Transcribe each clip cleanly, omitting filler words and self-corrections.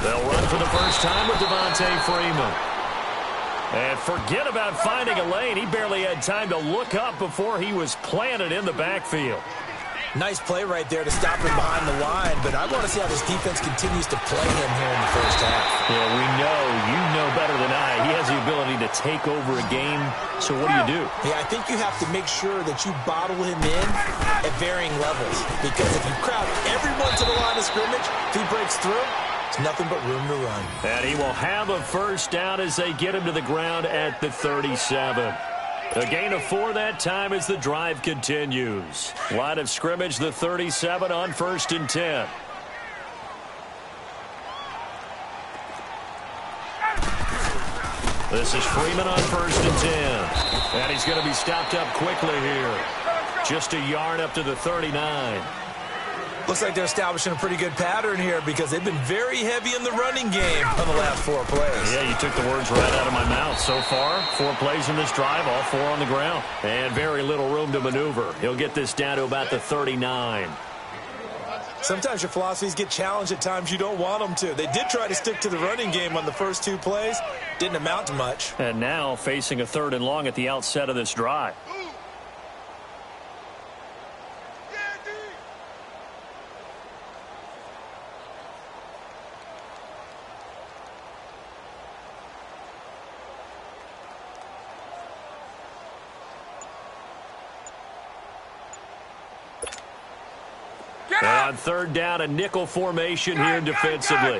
They'll run for the first time with Devontae Freeman. And forget about finding a lane. He barely had time to look up before he was planted in the backfield. Nice play right there to stop him behind the line, but I want to see how this defense continues to play him here in the first half. Yeah, we know, you know better than I, he has the ability to take over a game. So what do? Yeah, I think you have to make sure that you bottle him in at varying levels, because if you crowd everyone to the line of scrimmage, if he breaks through, it's nothing but room to run. And he will have a first down as they get him to the ground at the 37. A gain of 4 that time as the drive continues. Line of scrimmage, the 37 on 1st and 10. This is Freeman on 1st and 10. And he's going to be stopped up quickly here. Just a yard up to the 39. Looks like they're establishing a pretty good pattern here because they've been very heavy in the running game on the last 4 plays. Yeah, you took the words right out of my mouth. So far, 4 plays in this drive, all 4 on the ground. And very little room to maneuver. He'll get this down to about the 39. Sometimes your philosophies get challenged at times you don't want them to. They did try to stick to the running game on the first 2 plays. Didn't amount to much. And now facing a 3rd and long at the outset of this drive. On 3rd down, a nickel formation here defensively.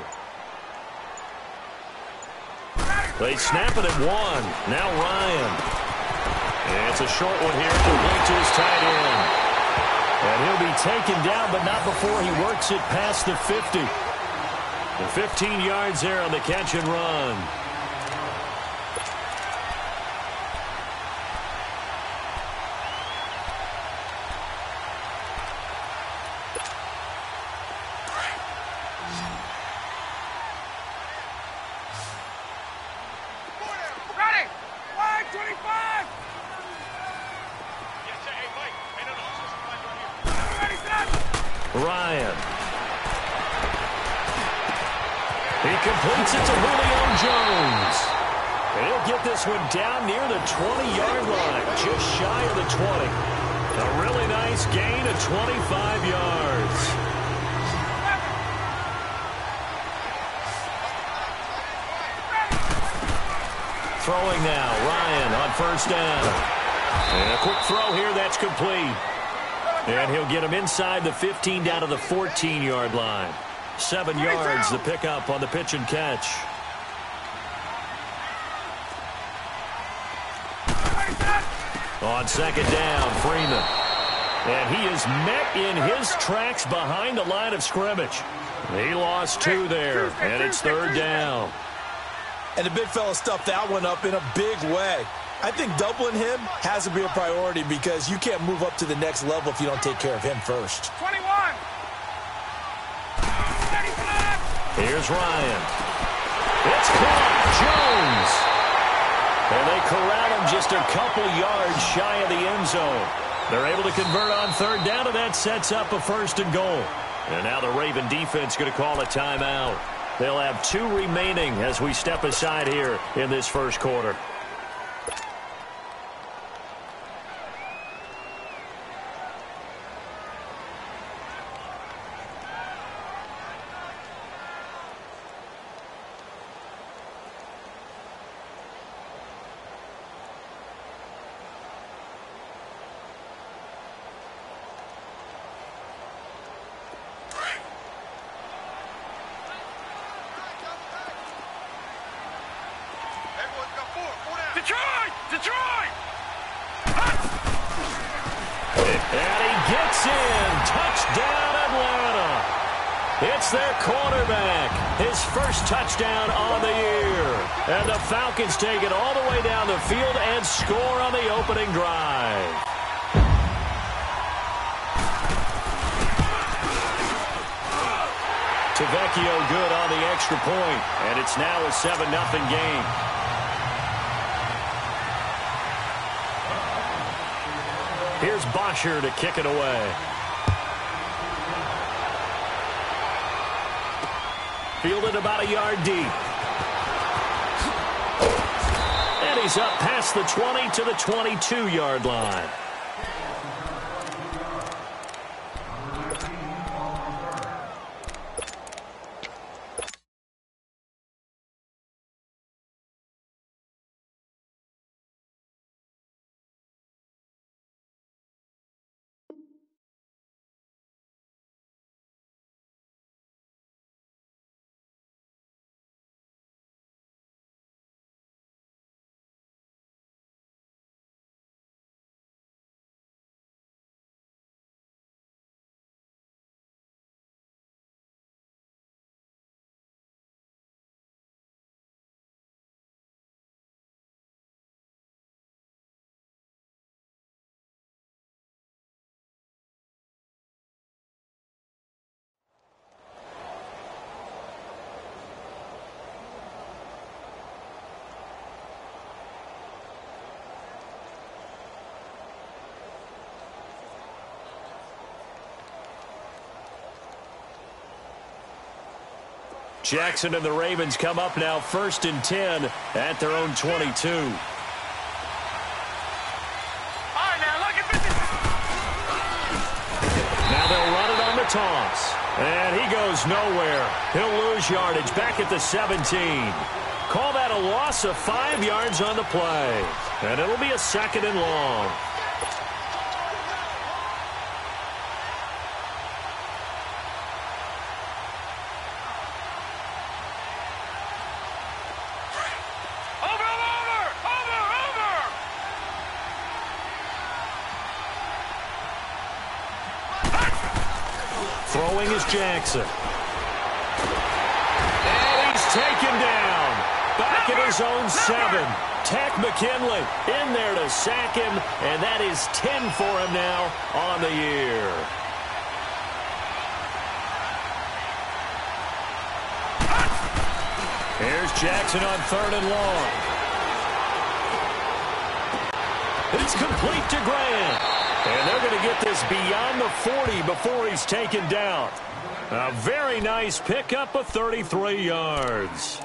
They snap it at 1. Now Ryan. And it's a short one here, complete to his tight end. And he'll be taken down, but not before he works it past the 50. The 15 yards there on the catch and run. Ryan. He completes it to Julio Jones. And he'll get this one down near the 20-yard line, just shy of the 20. A really nice gain of 25 yards. Throwing now, Ryan on 1st down. And a quick throw here, that's complete. And he'll get him inside the 15 down to the 14-yard line. 7 yards, the pickup on the pitch and catch. On 2nd down, Freeman. And he is met in his tracks behind the line of scrimmage. He lost 2 there, and it's 3rd down. And the big fella stuffed that one up in a big way. I think doubling him has to be a priority because you can't move up to the next level if you don't take care of him first. 21. Here's Ryan. It's caught. Jones. And they corral him just a couple yards shy of the end zone. They're able to convert on 3rd down, and that sets up a 1st and goal. And now the Raven defense going to call a timeout. They'll have 2 remaining as we step aside here in this first quarter. Detroit! And he gets in. Touchdown, Atlanta. It's their quarterback. His first touchdown on the year. And the Falcons take it all the way down the field and score on the opening drive. Tavecchio good on the extra point. And it's now a 7-0 game. Here's Bosher to kick it away. Fielded about a yard deep. And he's up past the 20 to the 22-yard line. Jackson and the Ravens come up now 1st and 10 at their own 22. All right, now look at this. Now they'll run it on the toss. And he goes nowhere. He'll lose yardage back at the 17. Call that a loss of 5 yards on the play. And it'll be a 2nd and long. Throwing is Jackson. And he's taken down. Back at his own 7. Tech McKinley in there to sack him. And that is 10 for him now on the year. Here's Jackson on 3rd and long. It's complete to Grant. And they're going to get this beyond the 40 before he's taken down. A very nice pickup of 33 yards.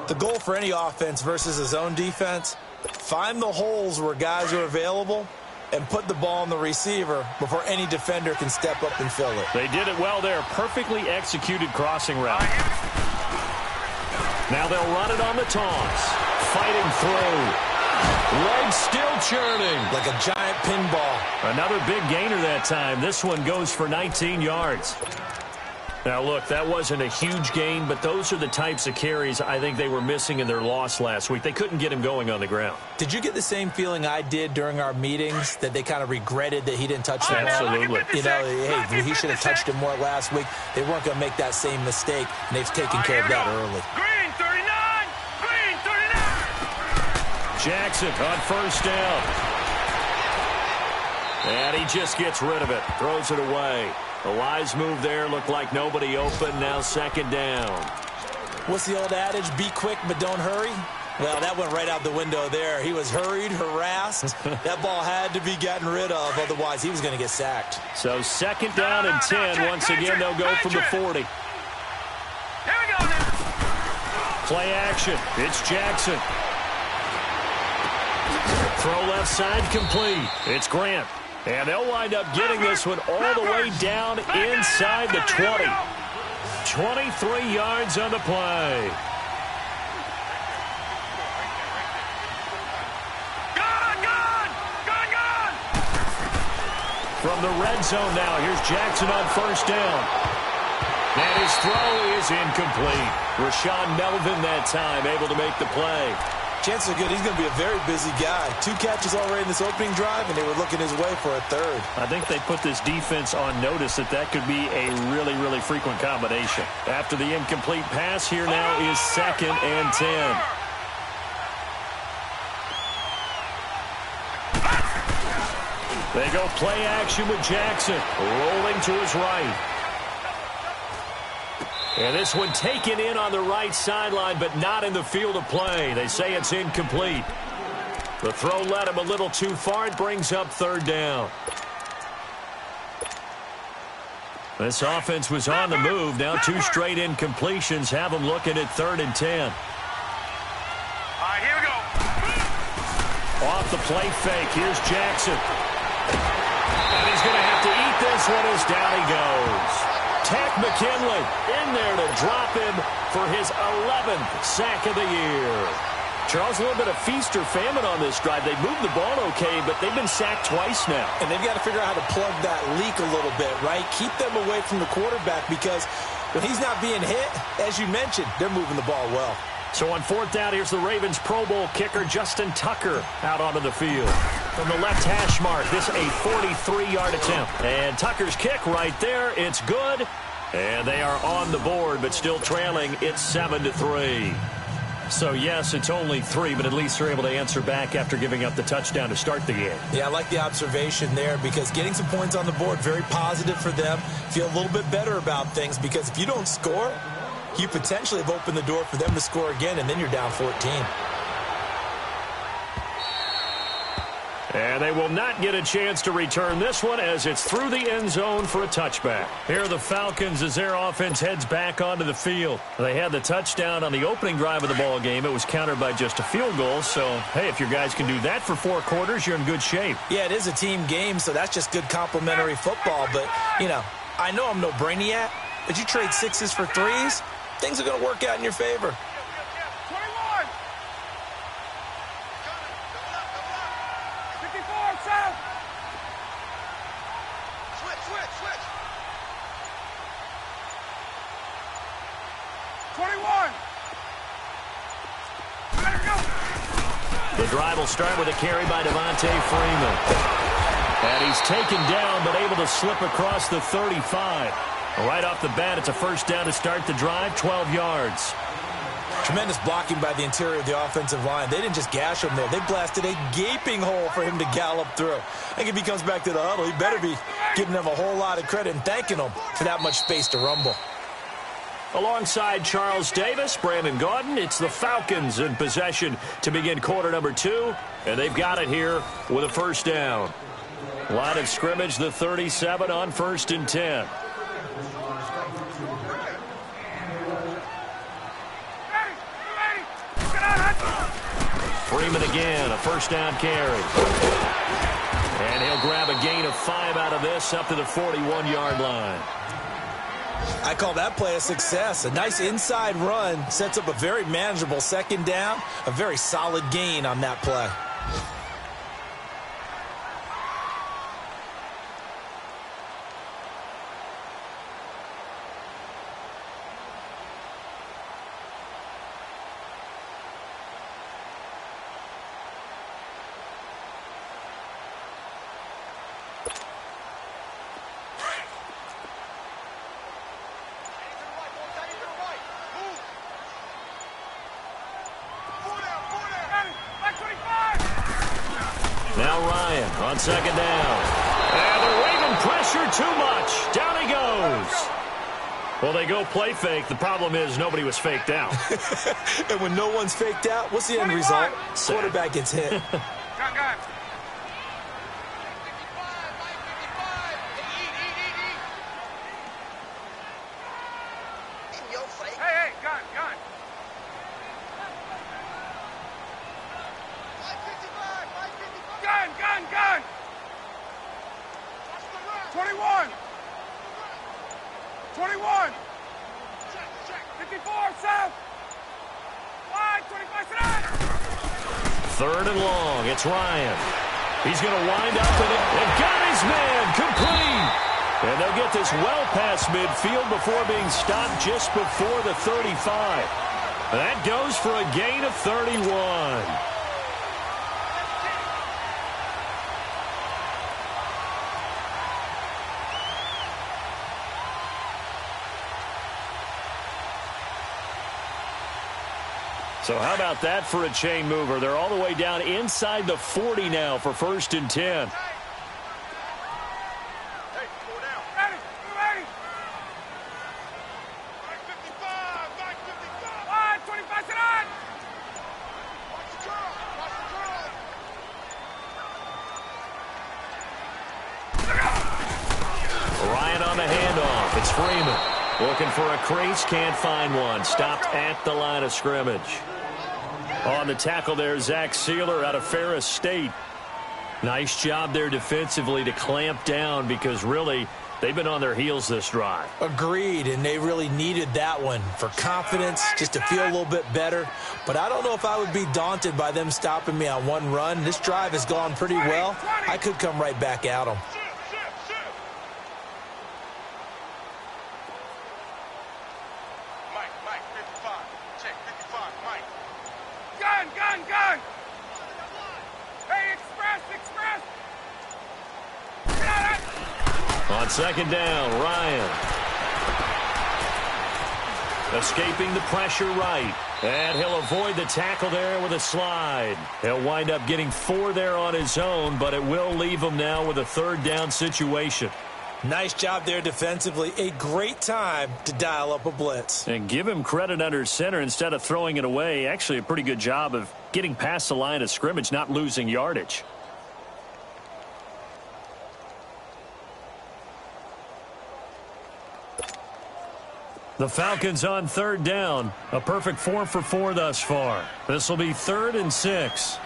The goal for any offense versus his own defense, find the holes where guys are available and put the ball on the receiver before any defender can step up and fill it. They did it well there. Perfectly executed crossing route. Now they'll run it on the toss. Fighting through. Legs still churning. Like a giant pinball. Another big gainer that time. This one goes for 19 yards. Now, look, that wasn't a huge gain, but those are the types of carries I think they were missing in their loss last week. They couldn't get him going on the ground. Did you get the same feeling I did during our meetings, that they kind of regretted that he didn't touch the ball? Absolutely. You know, hey, he should have touched him more last week. They weren't going to make that same mistake, and they've taken care of that early. Green 39! Green 39! Jackson on 1st down. And he just gets rid of it. Throws it away. A wise move there. Looked like nobody open. Now 2nd down. What's the old adage? Be quick, but don't hurry. Well, that went right out the window there. He was hurried, harassed. That ball had to be gotten rid of. Otherwise, he was going to get sacked. So 2nd down and 10. Once again, they'll go from the 40. Here we go now. Play action. It's Jackson. Throw left side complete. It's Grant. And they'll wind up getting this one all the way down inside the 20. 23 yards on the play. Gone! From the red zone now, here's Jackson on 1st down. And his throw is incomplete. Rashawn Melvin that time able to make the play. Chances are good he's going to be a very busy guy. 2 catches already in this opening drive, and they were looking his way for a 3rd. I think they put this defense on notice that could be a really, really frequent combination. After the incomplete pass, here now is 2nd and 10. They go play action with Jackson, rolling to his right. And this one taken in on the right sideline, but not in the field of play. They say it's incomplete. The throw led him a little too far. It brings up 3rd down. This offense was on the move. Now 2 straight incompletions have them looking at 3rd and 10. All right, here we go. Off the play fake. Here's Jackson. And he's going to have to eat this one as down he goes. Tack McKinley in there to drop him for his 11th sack of the year. Charles, a little bit of feast or famine on this drive. They moved the ball okay, but they've been sacked twice now. And they've got to figure out how to plug that leak a little bit, right? Keep them away from the quarterback because when he's not being hit, as you mentioned, they're moving the ball well. So on 4th down, here's the Ravens Pro Bowl kicker Justin Tucker out onto the field. From the left hash mark, this a 43-yard attempt. And Tucker's kick right there. It's good. And they are on the board, but still trailing. It's 7-3. So, yes, it's only 3, but at least they're able to answer back after giving up the touchdown to start the game. Yeah, I like the observation there because getting some points on the board, very positive for them. Feel a little bit better about things because if you don't score, you potentially have opened the door for them to score again, and then you're down 14. And they will not get a chance to return this one as it's through the end zone for a touchback. Here are the Falcons as their offense heads back onto the field. They had the touchdown on the opening drive of the ball game. It was countered by just a field goal. So, hey, if your guys can do that for 4 quarters, you're in good shape. Yeah, it is a team game, so that's just good complimentary football. But, you know, I know I'm no brainiac, but you trade 6s for 3s, things are going to work out in your favor. 21. 54, south. Switch. 21. Let it go. The drive will start with a carry by Devontae Freeman. And he's taken down, but able to slip across the 35. Right off the bat, it's a first down to start the drive, 12 yards. Tremendous blocking by the interior of the offensive line. They didn't just gash him there. They blasted a gaping hole for him to gallop through. I think if he comes back to the huddle, he better be giving them a whole lot of credit and thanking them for that much space to rumble. Alongside Charles Davis, Brandon Gaudin, it's the Falcons in possession to begin quarter number 2. And they've got it here with a first down. Line of scrimmage, the 37 on 1st and 10. Freeman again, a first down carry. And he'll grab a gain of 5 out of this up to the 41-yard line. I call that play a success. A nice inside run sets up a very manageable second down, a very solid gain on that play. Now Ryan on second down. And they're waving pressure too much. Down he goes. Well, they go play fake. The problem is nobody was faked out. And when no one's faked out, what's the end result? Quarterback gets hit. Gun. Hey, gun. 21. 54, south. Wide, 25, sit down. 3rd and long. It's Ryan. He's going to wind up in it. And got his man complete. And they'll get this well past midfield before being stopped just before the 35. That goes for a gain of 31. So how about that for a chain mover? They're all the way down inside the 40 now for 1st and 10. Hey, go down. Ready. 55. Wide, 25, sit down. Watch the curl. Ryan on the handoff. It's Freeman. Looking for a crease, can't find one. Stopped at the line of scrimmage. On the tackle there, Zach Sealer out of Ferris State. Nice job there defensively to clamp down because really they've been on their heels this drive. Agreed, and they really needed that one for confidence, just to feel a little bit better. But I don't know if I would be daunted by them stopping me on one run. This drive has gone pretty well. I could come right back at them. Mike, 55. Check, 55, Mike. Gun! Hey, express! Got it! On second down, Ryan. Escaping the pressure right. And he'll avoid the tackle there with a slide. He'll wind up getting 4 there on his own, but it will leave him now with a third down situation. Nice job there defensively. A great time to dial up a blitz. And give him credit under center instead of throwing it away. Actually, a pretty good job of getting past the line of scrimmage, not losing yardage. The Falcons on third down. A perfect 4 for 4 thus far. This will be 3rd and 6.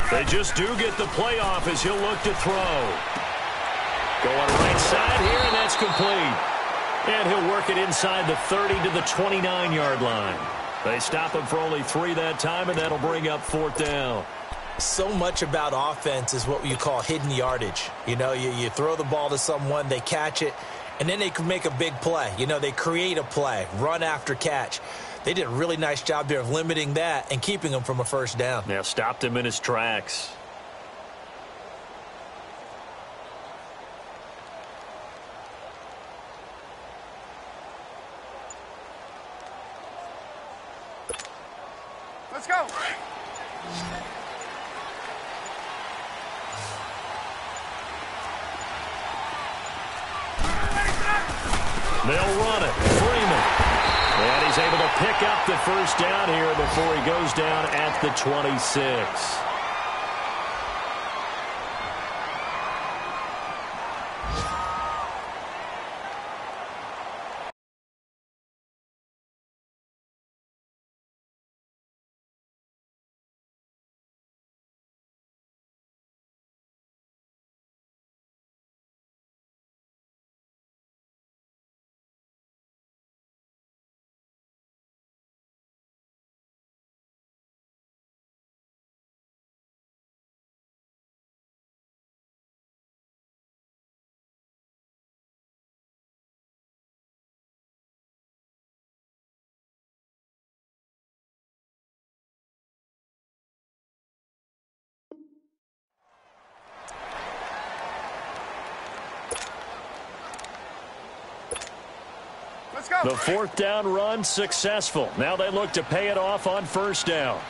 They just do get the playoff as he'll look to throw. Going right side here, and that's complete. And he'll work it inside the 30 to the 29-yard line. They stop him for only 3 that time, and that'll bring up 4th down. So much about offense is what you call hidden yardage. You know, you throw the ball to someone, they catch it, and then they can make a big play. You know, they create a play, run after catch. They did a really nice job there of limiting that and keeping him from a first down. Now stopped him in his tracks. Let's go. They'll run it. Freeman. And he's able to pick up the first down here before he goes down at the 26. Let's go. The 4th down run successful. Now they look to pay it off on first down.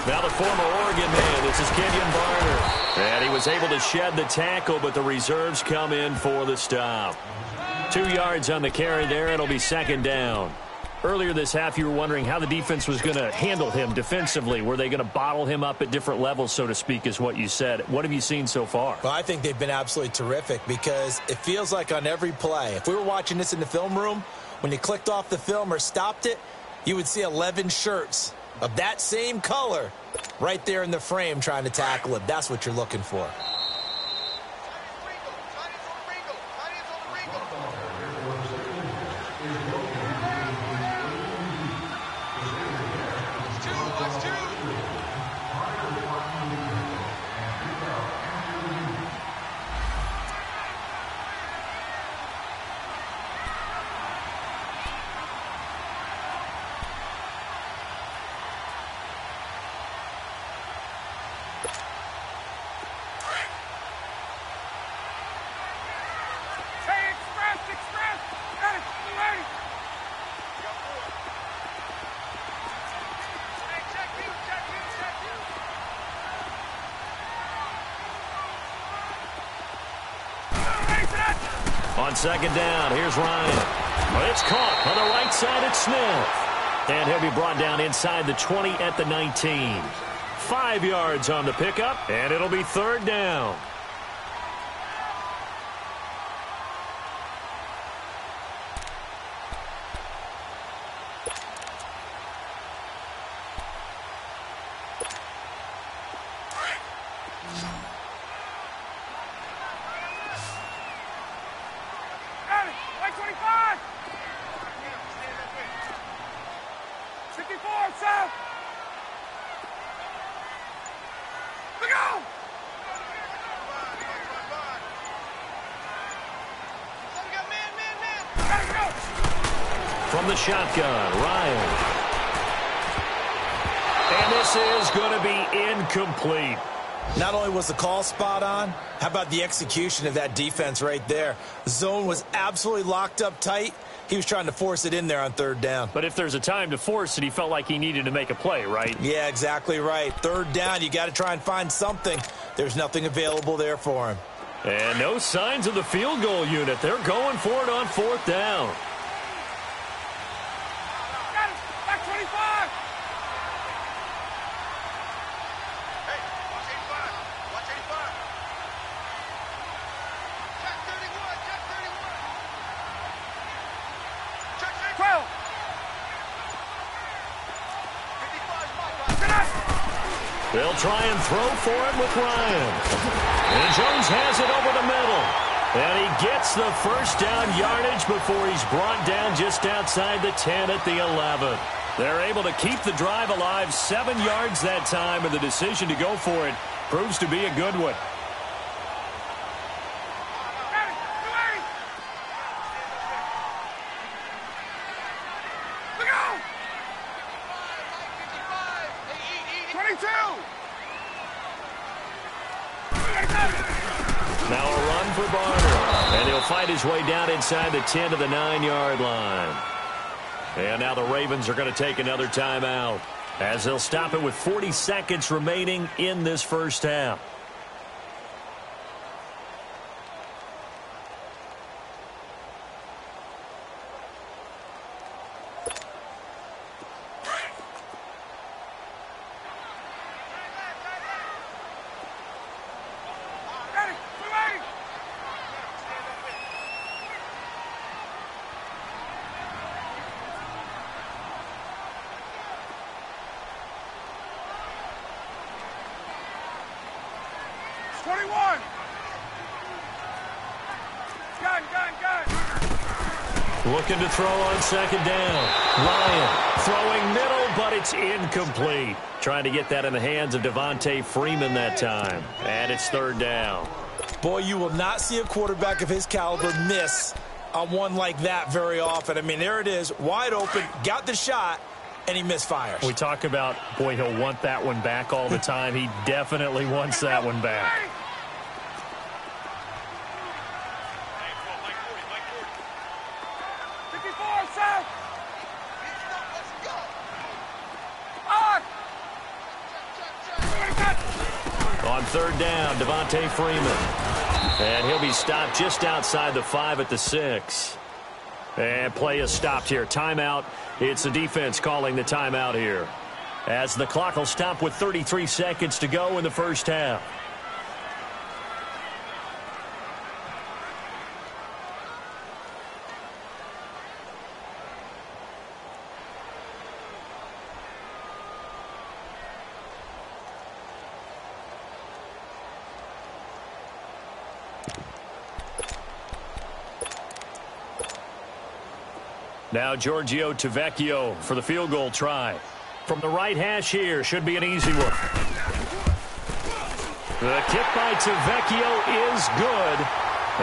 Now the former Oregon man, this is Kenyon Barner. And he was able to shed the tackle, but the reserves come in for the stop. 2 yards on the carry there, and it'll be second down. Earlier this half, you were wondering how the defense was going to handle him defensively. Were they going to bottle him up at different levels, so to speak, is what you said. What have you seen so far? Well, I think they've been absolutely terrific because it feels like on every play, if we were watching this in the film room, when you clicked off the film or stopped it, you would see 11 shirts of that same color right there in the frame trying to tackle it. That's what you're looking for. On second down, here's Ryan. It's caught on the right side at Smith. And he'll be brought down inside the 20 at the 19. 5 yards on the pickup, and it'll be third down. From the shotgun, Ryan. And this is going to be incomplete. Not only was the call spot on, how about the execution of that defense right there? The zone was absolutely locked up tight. He was trying to force it in there on third down. But if there's a time to force it, he felt like he needed to make a play, right? Yeah, exactly right. Third down, you got to try and find something. There's nothing available there for him. And no signs of the field goal unit. They're going for it on fourth down. They'll try and throw for it with Ryan. And Jones has it over the middle. And he gets the first down yardage before he's brought down just outside the 10 at the 11. They're able to keep the drive alive, 7 yards that time, and the decision to go for it proves to be a good one. Now a run for Barner, and he'll fight his way down inside the 10 to the 9-yard line. And now the Ravens are going to take another timeout as they'll stop it with 40 seconds remaining in this first half. Looking to throw on second down. Ryan throwing middle, but it's incomplete. Trying to get that in the hands of Devontae Freeman that time. And it's third down. Boy, you will not see a quarterback of his caliber miss on one like that very often. I mean, there it is, wide open, got the shot, and he misfires. We talk about, boy, he'll want that one back all the time. He definitely wants that one back. On third down, Devontae Freeman. And he'll be stopped just outside the 5 at the 6. And play is stopped here. Timeout. It's the defense calling the timeout here, as the clock will stop with 33 seconds to go in the first half. Now Giorgio Tavecchio for the field goal try. From the right hash here, should be an easy one. The kick by Tavecchio is good.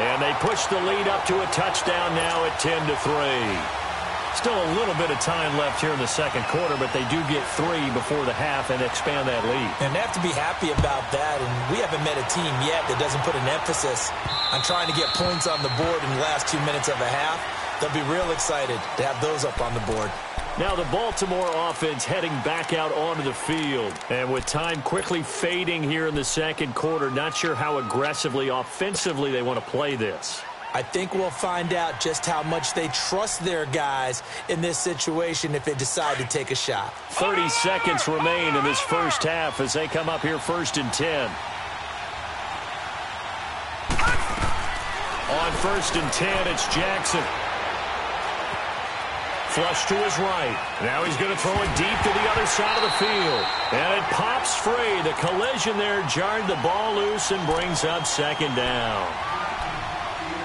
And they push the lead up to a touchdown now at 10-3. Still a little bit of time left here in the second quarter, but they do get 3 before the half and expand that lead. And they have to be happy about that, and we haven't met a team yet that doesn't put an emphasis on trying to get points on the board in the last 2 minutes of a half. They'll be real excited to have those up on the board. Now the Baltimore offense heading back out onto the field. And with time quickly fading here in the second quarter, not sure how aggressively, offensively they want to play this. I think we'll find out just how much they trust their guys in this situation if they decide to take a shot. 30 seconds remain in this first half as they come up here 1st and 10. On 1st and 10, it's Jackson. Flush to his right. Now he's going to throw it deep to the other side of the field. And it pops free. The collision there jarred the ball loose and brings up 2nd down.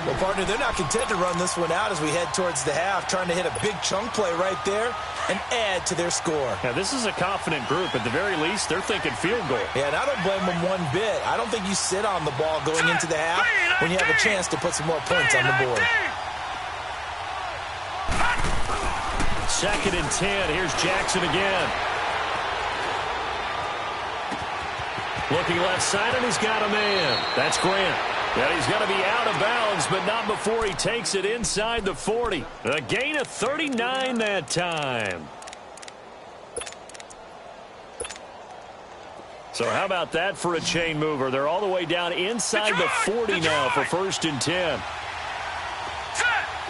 Well, partner, they're not content to run this one out as we head towards the half, trying to hit a big chunk play right there and add to their score. Now, this is a confident group. At the very least, they're thinking field goal. Yeah, and I don't blame them one bit. I don't think you sit on the ball going into the half when you have a chance to put some more points on the board. 2nd and 10. Here's Jackson again. Looking left side, and he's got a man. That's Grant. Yeah, he's got to be out of bounds, but not before he takes it inside the 40. A gain of 39 that time. So how about that for a chain mover? They're all the way down inside the 40 now for 1st and 10.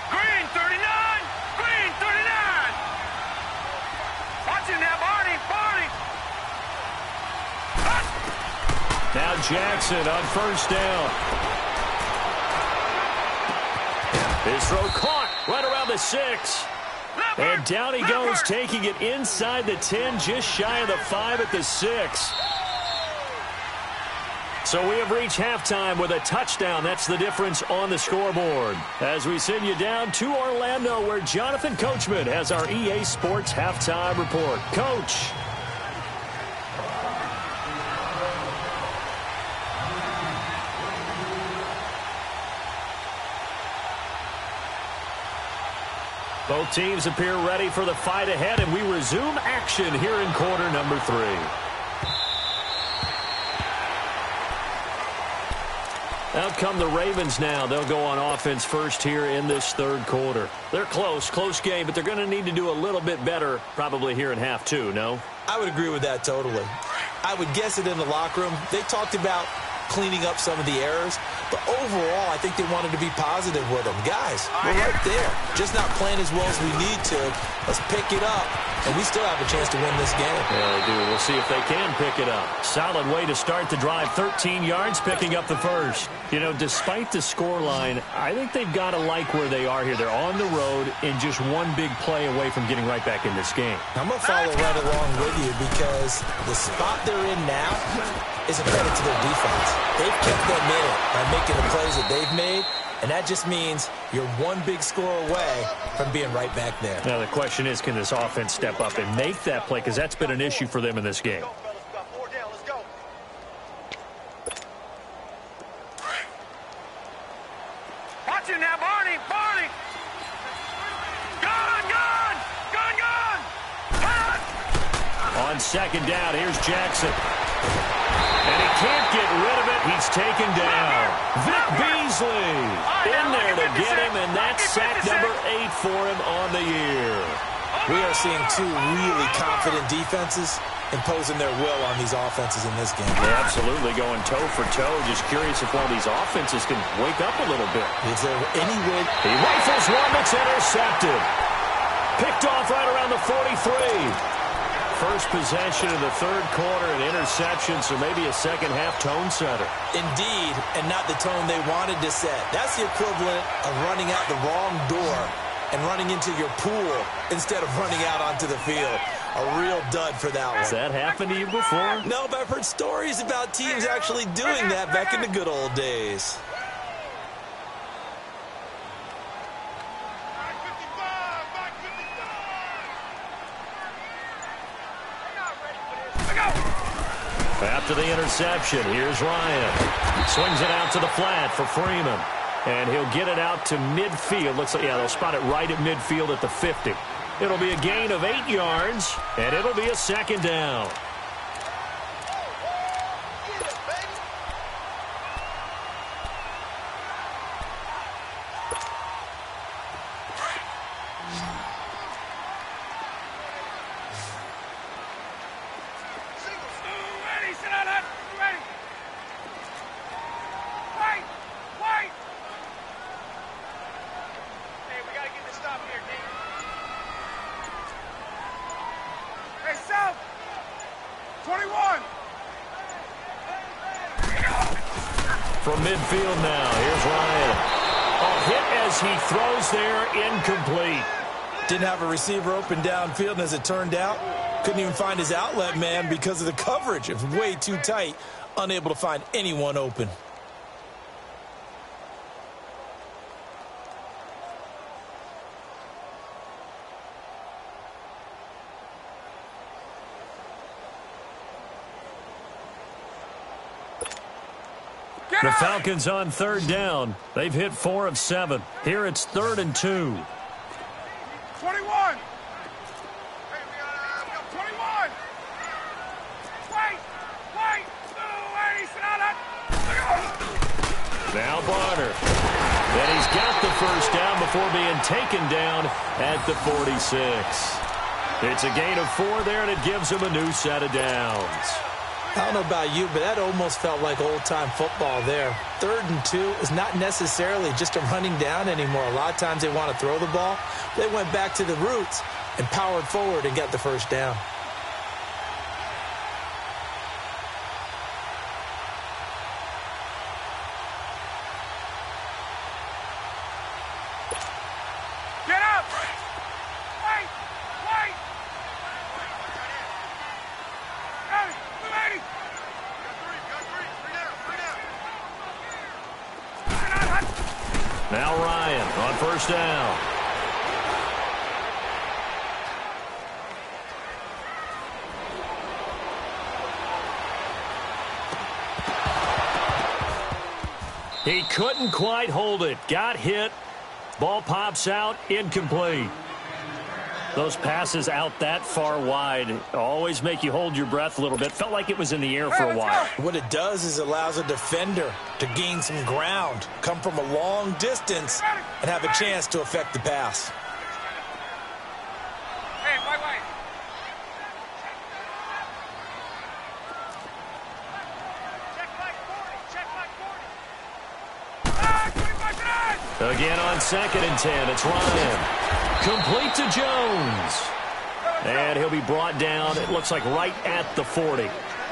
Green 39. Green 39. Watching that, Barney. Now Jackson on 1st down. His throw caught right around the 6. And down he goes, taking it inside the 10, just shy of the 5 at the 6. So we have reached halftime with a touchdown. That's the difference on the scoreboard. As we send you down to Orlando, where Jonathan Coachman has our EA Sports Halftime Report. Coach. Both teams appear ready for the fight ahead, and we resume action here in quarter number 3. Out come the Ravens now. They'll go on offense first here in this 3rd quarter. They're close game, but they're going to need to do a little bit better probably here in half 2, no? I would agree with that totally. I would guess it in the locker room. They talked about cleaning up some of the errors, but overall, I think they wanted to be positive with them. Guys, we're right there. Just not playing as well as we need to. Let's pick it up, and we still have a chance to win this game. Yeah, they do. We'll see if they can pick it up. Solid way to start the drive. 13 yards, picking up the first. You know, despite the scoreline, I think they've got to like where they are here. They're on the road and just one big play away from getting right back in this game. I'm going to follow right along with you because the spot they're in now is a credit to their defense. They've kept them in it by making the plays that they've made, and that just means you're one big score away from being right back there. Now, the question is, can this offense step up and make that play? Because that's been an issue for them in this game. Watching now, Barney. Gun. On 2nd down, here's Jackson. And he can't get rid of it. He's taken down. Vic Beasley in there to get him, and that's sack number 8 for him on the year. We are seeing 2 really confident defenses imposing their will on these offenses in this game. They're absolutely going toe for toe. Just curious if one of these offenses can wake up a little bit. Is there any way? He rifles one that's intercepted. Picked off right around the 43. First possession of the 3rd quarter, an interception, so maybe a second-half tone setter. Indeed, and not the tone they wanted to set. That's the equivalent of running out the wrong door and running into your pool instead of running out onto the field. A real dud for that one. Has that happened to you before? No, but I've heard stories about teams actually doing that back in the good old days. After the interception, here's Ryan. Swings it out to the flat for Freeman. And he'll get it out to midfield. Looks like, yeah, they'll spot it right at midfield at the 50. It'll be a gain of 8 yards, and it'll be a 2nd down. from midfield now. Here's Ryan. A hit as he throws there, incomplete. Didn't have a receiver open downfield, and as it turned out, couldn't even find his outlet man because of the coverage. It was way too tight, unable to find anyone open. The Falcons on third down. They've hit 4 of 7. Here it's 3rd and 2. 21. Hey, we got 21. Wait. Now Barner. And he's got the first down before being taken down at the 46. It's a gain of 4 there, and it gives him a new set of downs. I don't know about you, but that almost felt like old-time football there. 3rd and 2 is not necessarily just a running down anymore. A lot of times they want to throw the ball. They went back to the roots and powered forward and got the first down. Get up! Wait! Hey, lady! Now Ryan on first down. He couldn't quite hold it. Got hit. Ball pops out. Incomplete. Those passes out that far wide always make you hold your breath a little bit. Felt like it was in the air for a while. What it does is it allows a defender to gain some ground, come from a long distance, and have a chance to affect the pass. Hey, wait. Check like 40. Again on 2nd and 10. It's Ryan. Complete to Jones. And he'll be brought down, it looks like right at the 40.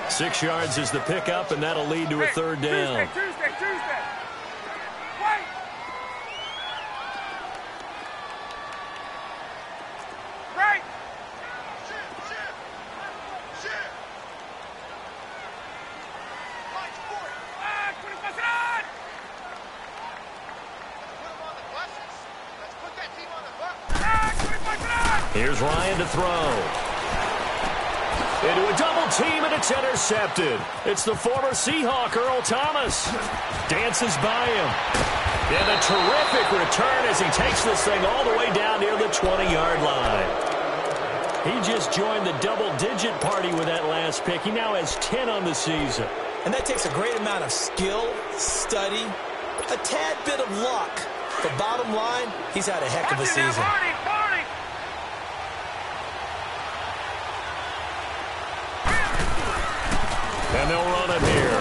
6 yards is the pickup, and that'll lead to a 3rd down. Tuesday. Wait. Right. Shit. 25 on. Here's Ryan to throw. Into a double team, and it's intercepted. It's the former Seahawk, Earl Thomas. Dances by him. And a terrific return as he takes this thing all the way down near the 20-yard line. He just joined the double-digit party with that last pick. He now has 10 on the season. And that takes a great amount of skill, study, a tad bit of luck. But bottom line, he's had a heck of a season. And they'll run him here.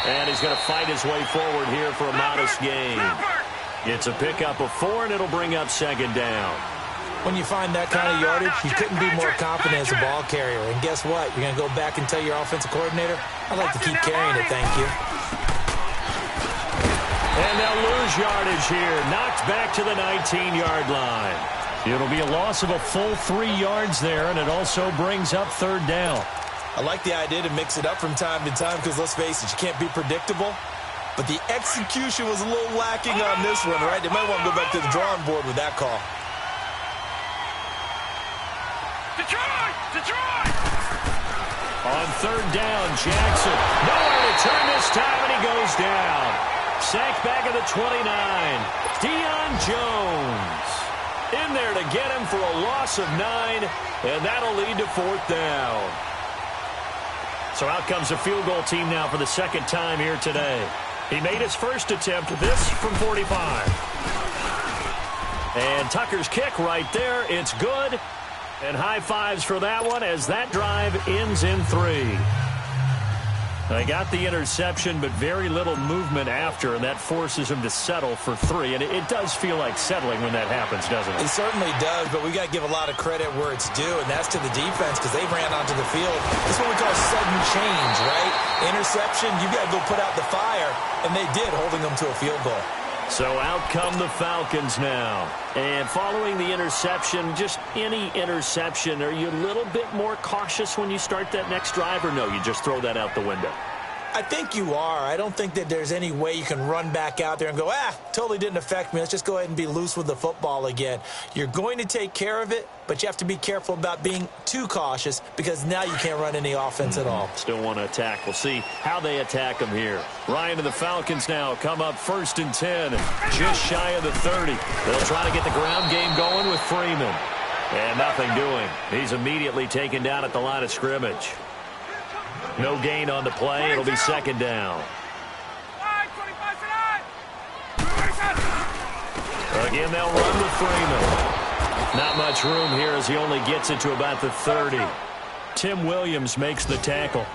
And he's going to fight his way forward here for a modest gain. It's a pickup of 4, and it'll bring up 2nd down. When you find that kind of yardage, you couldn't be more confident as a ball carrier. And guess what? You're going to go back and tell your offensive coordinator, I'd like to keep carrying it, thank you. And they'll lose yardage here. Knocked back to the 19-yard line. It'll be a loss of a full 3 yards there, and it also brings up 3rd down. I like the idea to mix it up from time to time because, let's face it, you can't be predictable. But the execution was a little lacking on this one, right? They might want to go back to the drawing board with that call. Detroit! On 3rd down, Jackson. Nowhere to turn this time, and he goes down. Sacked back at the 29. Deion Jones in there to get him for a loss of 9, and that'll lead to 4th down. So out comes a field goal team now for the 2nd time here today. He made his first attempt, this from 45. And Tucker's kick right there. It's good. And high fives for that one as that drive ends in 3. They got the interception, but very little movement after, and that forces him to settle for 3. And it does feel like settling when that happens, doesn't it? It certainly does, but we got to give a lot of credit where it's due, and that's to the defense because they ran onto the field. This is what we call sudden change, right? Interception, you got to go put out the fire, and they did, holding them to a field goal. So out come the Falcons now. And following the interception, just any interception, are you a little bit more cautious when you start that next drive, or no, you just throw that out the window? I think you are. I don't think that there's any way you can run back out there and go, totally didn't affect me. Let's just go ahead and be loose with the football again. You're going to take care of it, but you have to be careful about being too cautious because now you can't run any offense at all. Still want to attack. We'll see how they attack them here. Ryan and the Falcons now come up 1st and 10, just shy of the 30. They'll try to get the ground game going with Freeman. And nothing doing. He's immediately taken down at the line of scrimmage. No gain on the play. It'll be 2nd down. Again, they'll run with Freeman. Not much room here as he only gets it to about the 30. Tim Williams makes the tackle.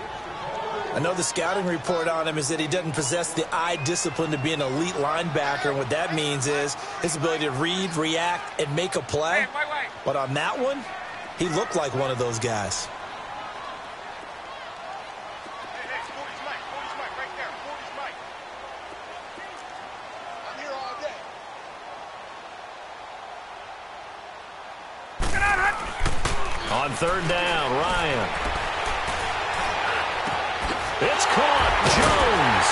I know the scouting report on him is that he doesn't possess the eye discipline to be an elite linebacker. And what that means is his ability to read, react, and make a play. But on that one, he looked like one of those guys. On 3rd down, Ryan. It's caught. Jones.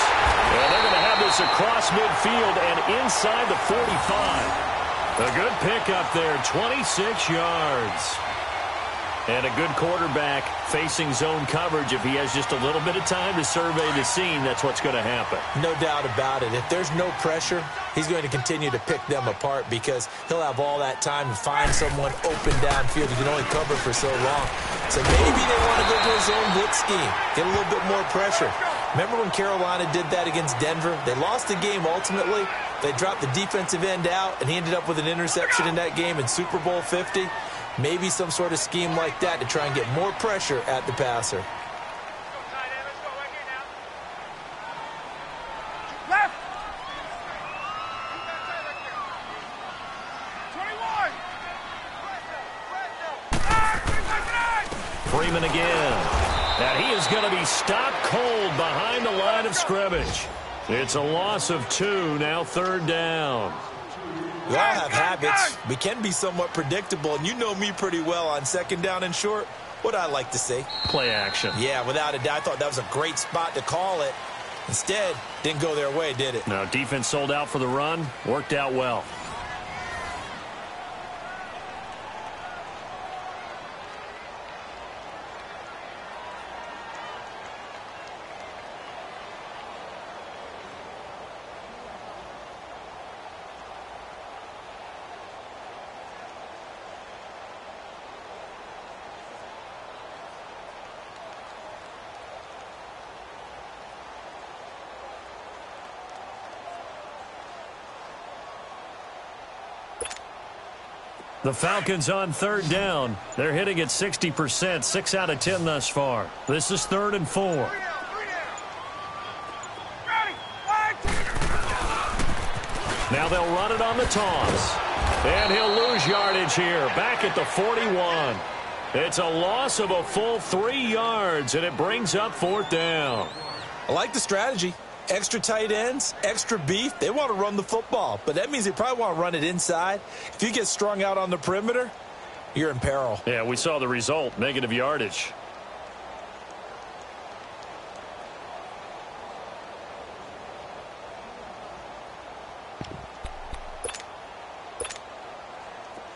And they're going to have this across midfield and inside the 45. A good pickup there, 26 yards. And a good quarterback facing zone coverage. If he has just a little bit of time to survey the scene, that's what's going to happen. No doubt about it. If there's no pressure, he's going to continue to pick them apart because he'll have all that time to find someone open downfield. He can only cover for so long. So maybe they want to go to a zone blitz scheme, get a little bit more pressure. Remember when Carolina did that against Denver? They lost the game ultimately. They dropped the defensive end out, and he ended up with an interception in that game in Super Bowl 50. Maybe some sort of scheme like that to try and get more pressure at the passer. Freeman again. And he is going to be stopped cold behind the line of scrimmage. It's a loss of 2, now 3rd down. We all have habits. We can be somewhat predictable, and you know me pretty well on 2nd down and short. What I like to see. Play action. Yeah, without a doubt. I thought that was a great spot to call it. Instead, didn't go their way, did it? No, defense sold out for the run. Worked out well. The Falcons on 3rd down. They're hitting at 60%, 6 out of 10 thus far. This is 3rd and 4. Now they'll run it on the toss. And he'll lose yardage here, back at the 41. It's a loss of a full 3 yards, and it brings up 4th down. I like the strategy. Extra tight ends, extra beef. They want to run the football, but that means they probably want to run it inside. If you get strung out on the perimeter, you're in peril. Yeah, we saw the result, negative yardage.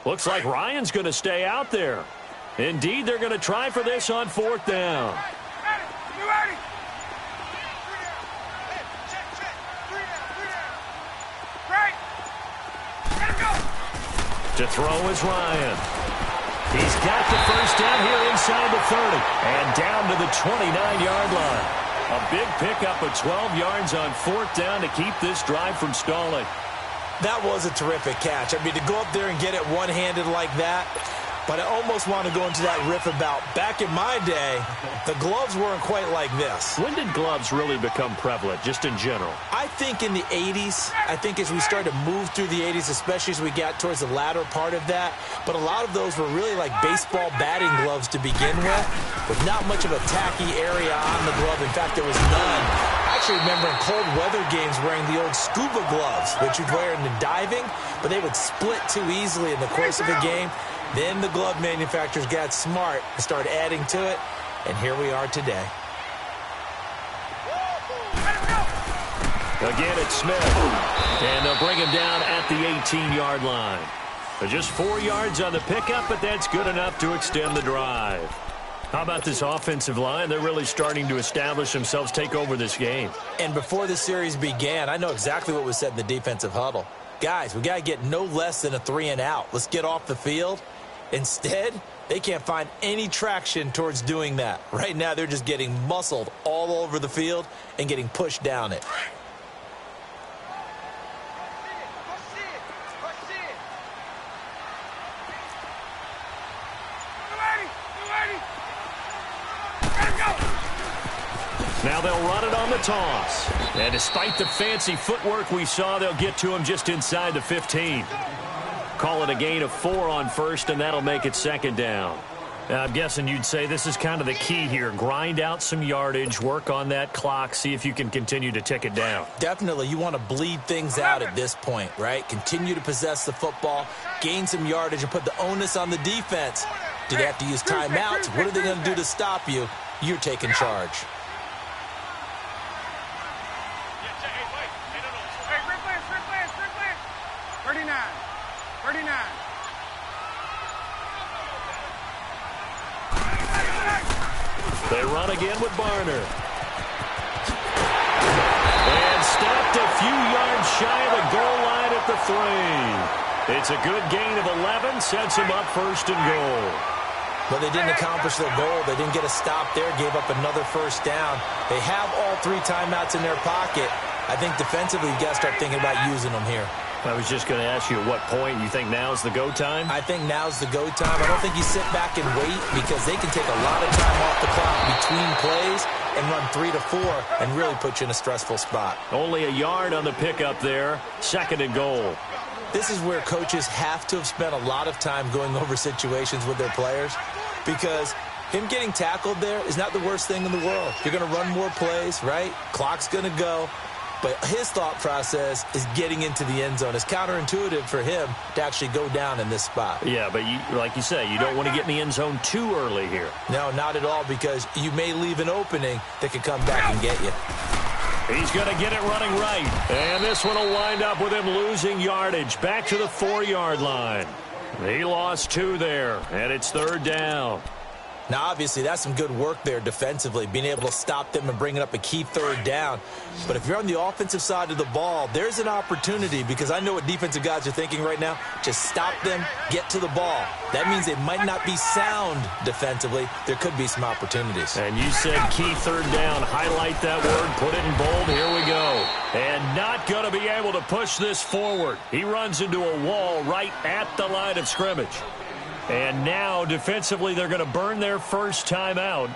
Looks like Ryan's going to stay out there. Indeed, they're going to try for this on 4th down. To throw is Ryan. He's got the 1st down here inside the 30 and down to the 29-yard line. A big pickup of 12 yards on 4th down to keep this drive from stalling. That was a terrific catch. I mean, to go up there and get it one-handed like that, But I almost want to go into that riff about back in my day, the gloves weren't quite like this. When did gloves really become prevalent, just in general? I think in the 80s. I think as we started to move through the 80s, especially as we got towards the latter part of that. But a lot of those were really like baseball batting gloves to begin with not much of a tacky area on the glove. In fact, there was none. I actually remember in cold weather games wearing the old scuba gloves, which you'd wear in the diving, but they would split too easily in the course of a game. Then the glove manufacturers got smart and started adding to it, and here we are today. Again, it's Smith, and they'll bring him down at the 18-yard line. Just 4 yards on the pickup, but that's good enough to extend the drive. How about this offensive line? They're really starting to establish themselves, take over this game. And before the series began, I know exactly what was said in the defensive huddle. Guys, we got to get no less than a 3-and-out. Let's get off the field. Instead, they can't find any traction towards doing that. Right now, they're just getting muscled all over the field and getting pushed down it. Now they'll run it on the toss. And despite the fancy footwork we saw, they'll get to him just inside the 15. Call it a gain of 4 on first, and that'll make it 2nd down. Now, I'm guessing you'd say this is kind of the key here. Grind out some yardage, work on that clock, see if you can continue to tick it down. Definitely. You want to bleed things out at this point, right? Continue to possess the football, gain some yardage, and put the onus on the defense. Do they have to use timeouts? What are they going to do to stop you? You're taking charge. They run again with Barner. And stopped a few yards shy of the goal line at the 3. It's a good gain of 11, sets him up 1st and goal. But they didn't accomplish their goal. They didn't get a stop there, gave up another 1st down. They have all 3 timeouts in their pocket. I think defensively, you've got to start thinking about using them here. I was just going to ask you at what point you think now's the go time? I think now's the go time. I don't think you sit back and wait because they can take a lot of time off the clock between plays and run 3 to 4 and really put you in a stressful spot. Only a yard on the pickup there. 2nd and goal. This is where coaches have to have spent a lot of time going over situations with their players because him getting tackled there is not the worst thing in the world. You're going to run more plays, right? Clock's going to go. But his thought process is getting into the end zone. It's counterintuitive for him to actually go down in this spot. Yeah, but like you say, you don't want to get in the end zone too early here. No, not at all, because you may leave an opening that could come back and get you. He's going to get it running right. And this one will wind up with him losing yardage. Back to the 4-yard line. He lost 2 there, and it's 3rd down. Now, obviously, that's some good work there defensively, being able to stop them and bringing up a key 3rd down. But if you're on the offensive side of the ball, there's an opportunity because I know what defensive guys are thinking right now. Just stop them, get to the ball. That means they might not be sound defensively. There could be some opportunities. And you said key 3rd down. Highlight that word, put it in bold. Here we go. And not going to be able to push this forward. He runs into a wall right at the line of scrimmage. And now, defensively, they're going to burn their first time out.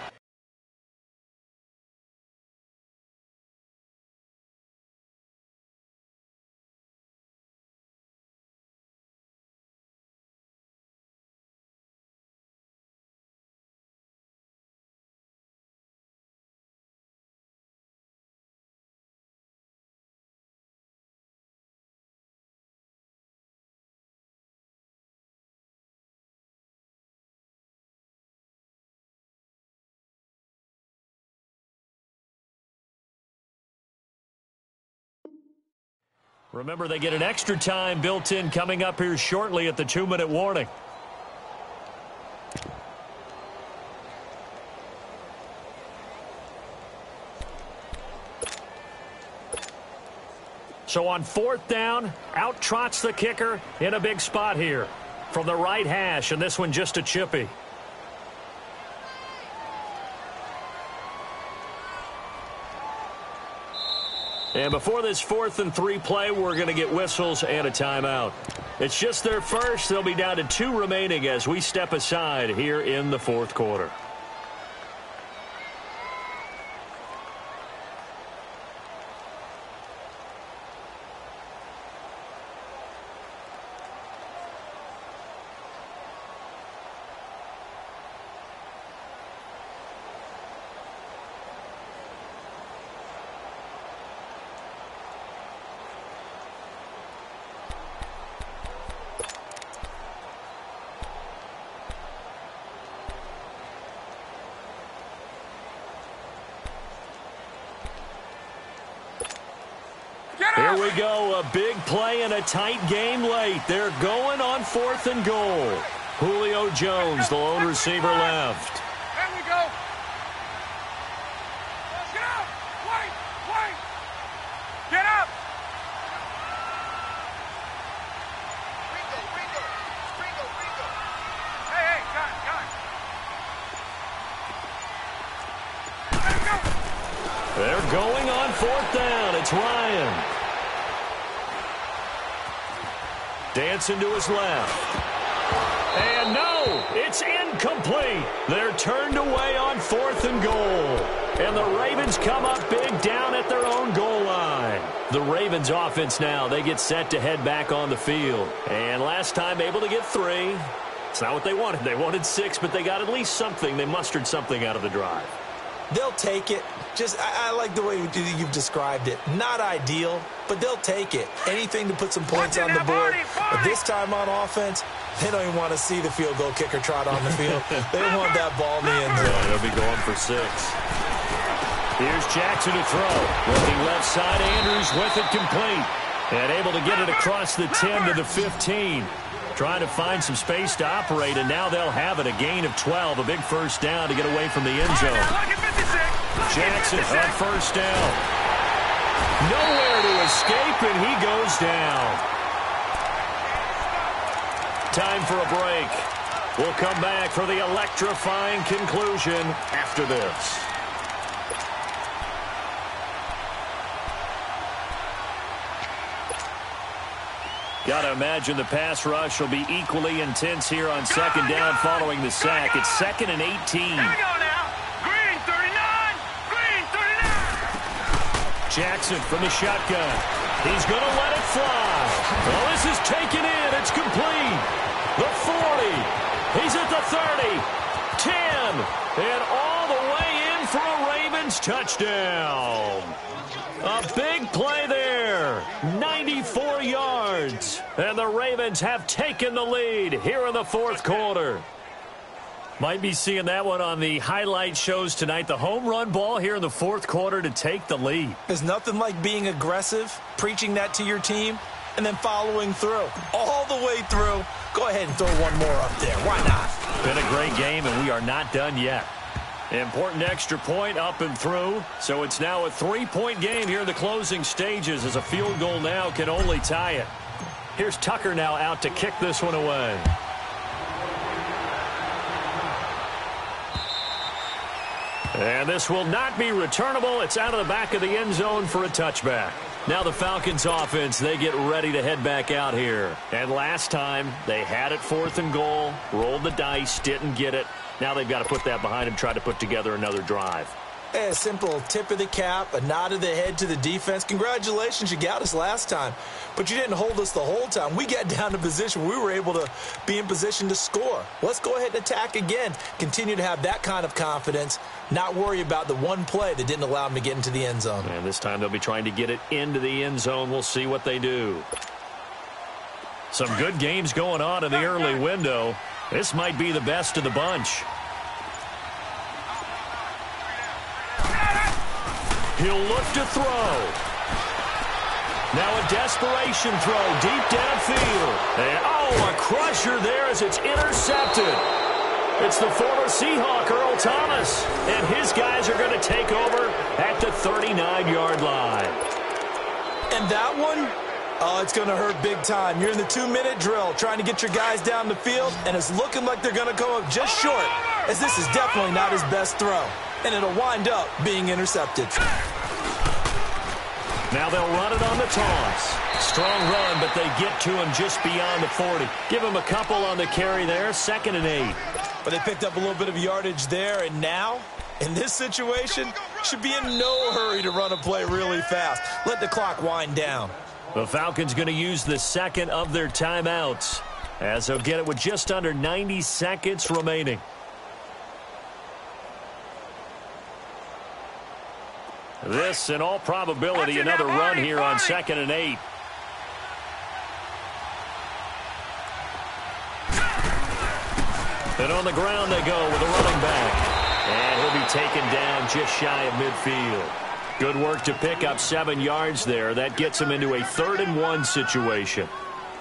Remember, they get an extra time built in coming up here shortly at the 2-minute warning. So on 4th down, out trots the kicker in a big spot here from the right hash, and this one just a chippy. And before this 4th and 3 play, we're going to get whistles and a timeout. It's just their first. They'll be down to 2 remaining as we step aside here in the 4th quarter. Here we go, a big play and a tight game late. They're going on 4th and goal. Julio Jones, the lone receiver left. There we go. Get up. Wait. Get up. Ringo. Hey, guys. Let's go. They're going on 4th down. It's Ryan. Dancing to his left. And no, it's incomplete. They're turned away on 4th and goal. And the Ravens come up big down at their own goal line. The Ravens offense now, they get set to head back on the field. And last time able to get 3. It's not what they wanted. They wanted 6, but they got at least something. They mustered something out of the drive. They'll take it. I like the way you've described it. Not ideal, but they'll take it. Anything to put some points on the board. But this time on offense, they don't even want to see the field goal kicker trot on the field. They want that ball in the end zone. Yeah, they'll be going for 6. Here's Jackson to throw. Looking left side, Andrews with it complete. And able to get it across the 10 to the 15. Trying to find some space to operate, and now they'll have it. A gain of 12, a big first down to get away from the end zone. Jackson on first down. Nowhere to escape, and he goes down. Time for a break. We'll come back for the electrifying conclusion after this. Got to imagine the pass rush will be equally intense here on 2nd down following the sack. It's 2nd and 18. Here we go now. Green 39. Jackson from the shotgun. He's going to let it fly. Well, this is taken in. It's complete. The 40. He's at the 30. 10. And all the way in for a Ravens touchdown. A big play there. 94 yards. And the Ravens have taken the lead here in the 4th quarter. Might be seeing that one on the highlight shows tonight. The home run ball here in the 4th quarter to take the lead. There's nothing like being aggressive, preaching that to your team, and then following through. All the way through. Go ahead and throw one more up there. Why not? Been a great game, and we are not done yet. Important extra point up and through. So it's now a 3-point game here in the closing stages, as a field goal now can only tie it. Here's Tucker now out to kick this one away. And this will not be returnable. It's out of the back of the end zone for a touchback. Now the Falcons offense, they get ready to head back out here. And last time, they had it 4th and goal, rolled the dice, didn't get it. Now they've got to put that behind them, try to put together another drive. A simple tip of the cap, a nod of the head to the defense. Congratulations, you got us last time. But you didn't hold us the whole time. We got down to position. We were able to be in position to score. Let's go ahead and attack again. Continue to have that kind of confidence. Not worry about the one play that didn't allow them to get into the end zone. And this time they'll be trying to get it into the end zone. We'll see what they do. Some good games going on in the early window. This might be the best of the bunch. He'll look to throw. Now a desperation throw deep downfield. And, a crusher there as it's intercepted. It's the former Seahawk, Earl Thomas. And his guys are going to take over at the 39-yard line. And that one, it's going to hurt big time. You're in the 2-minute drill trying to get your guys down the field, and it's looking like they're going to come up just short, as this is definitely not his best throw. And it'll wind up being intercepted. Now they'll run it on the toss. Strong run, but they get to him just beyond the 40. Give him a couple on the carry there, 2nd and 8. But they picked up a little bit of yardage there, and now, in this situation, should be in no hurry to run a play really fast. Let the clock wind down. The Falcons going to use the 2nd of their timeouts, as they'll get it with just under 90 seconds remaining. This, in all probability, another run here on 2nd and 8. And on the ground they go with a running back. And he'll be taken down just shy of midfield. Good work to pick up 7 yards there. That gets him into a 3rd and 1 situation.